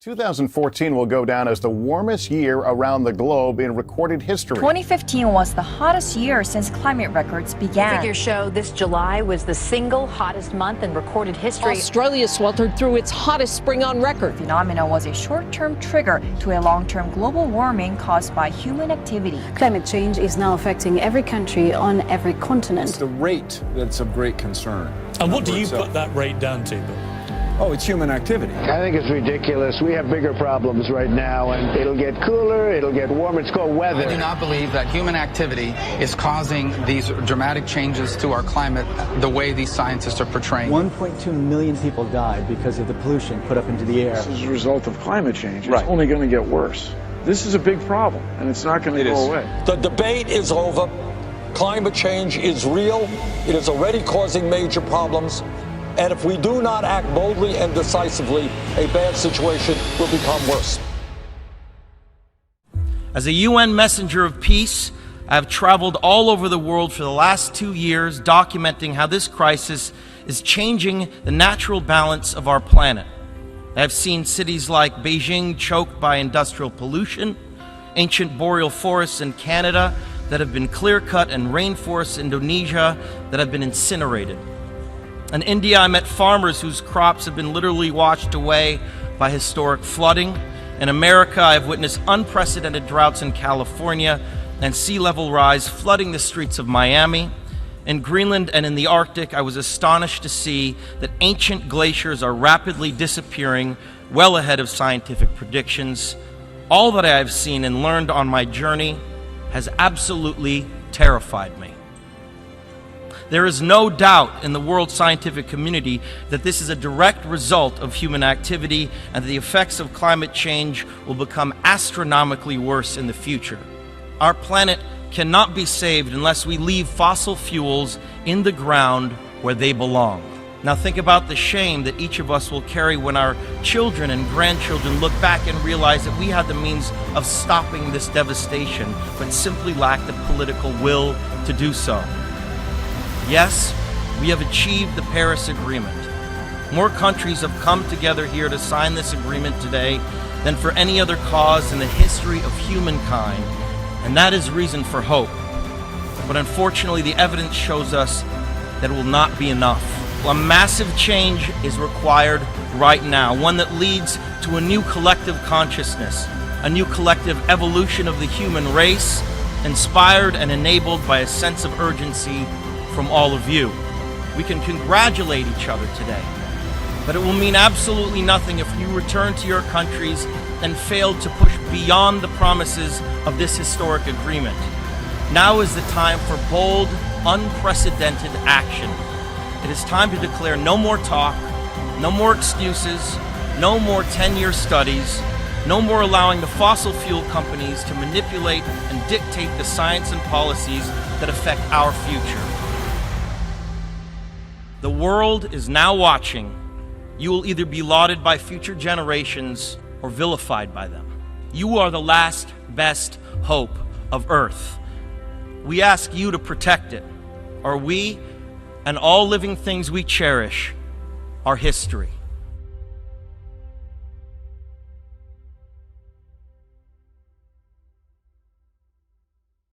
2014 will go down as the warmest year around the globe in recorded history. 2015 was the hottest year since climate records began. Figures show this July was the single hottest month in recorded history. Australia sweltered through its hottest spring on record. The phenomenon was a short-term trigger to a long-term global warming caused by human activity. Climate change is now affecting every country on every continent. It's the rate that's of great concern. And what do you put that rate down to, Bill? Oh, it's human activity. I think it's ridiculous. We have bigger problems right now, and it'll get cooler, it'll get warmer. It's called weather. I do not believe that human activity is causing these dramatic changes to our climate the way these scientists are portraying. 1.2 million people died because of the pollution put up into the air. This is a result of climate change. It's only going to get worse. This is a big problem, and it's not going to go away. The debate is over. Climate change is real. It is already causing major problems. And if we do not act boldly and decisively, a bad situation will become worse. As a UN messenger of peace, I have traveled all over the world for the last 2 years documenting how this crisis is changing the natural balance of our planet. I have seen cities like Beijing choked by industrial pollution, ancient boreal forests in Canada that have been clear-cut, and rainforests in Indonesia that have been incinerated. In India, I met farmers whose crops have been literally washed away by historic flooding. In America, I've witnessed unprecedented droughts in California and sea level rise flooding the streets of Miami. In Greenland and in the Arctic, I was astonished to see that ancient glaciers are rapidly disappearing, well ahead of scientific predictions. All that I have seen and learned on my journey has absolutely terrified me. There is no doubt in the world scientific community that this is a direct result of human activity and that the effects of climate change will become astronomically worse in the future. Our planet cannot be saved unless we leave fossil fuels in the ground where they belong. Now think about the shame that each of us will carry when our children and grandchildren look back and realize that we had the means of stopping this devastation, but simply lacked the political will to do so. Yes, we have achieved the Paris Agreement. More countries have come together here to sign this agreement today than for any other cause in the history of humankind, and that is reason for hope. But unfortunately, the evidence shows us that it will not be enough. A massive change is required right now, one that leads to a new collective consciousness, a new collective evolution of the human race, inspired and enabled by a sense of urgency from all of you. We can congratulate each other today, but it will mean absolutely nothing if you return to your countries and fail to push beyond the promises of this historic agreement. Now is the time for bold, unprecedented action. It is time to declare no more talk, no more excuses, no more 10-year studies, no more allowing the fossil fuel companies to manipulate and dictate the science and policies that affect our future. The world is now watching. You will either be lauded by future generations or vilified by them. You are the last best hope of Earth. We ask you to protect it, or we and all living things we cherish are history.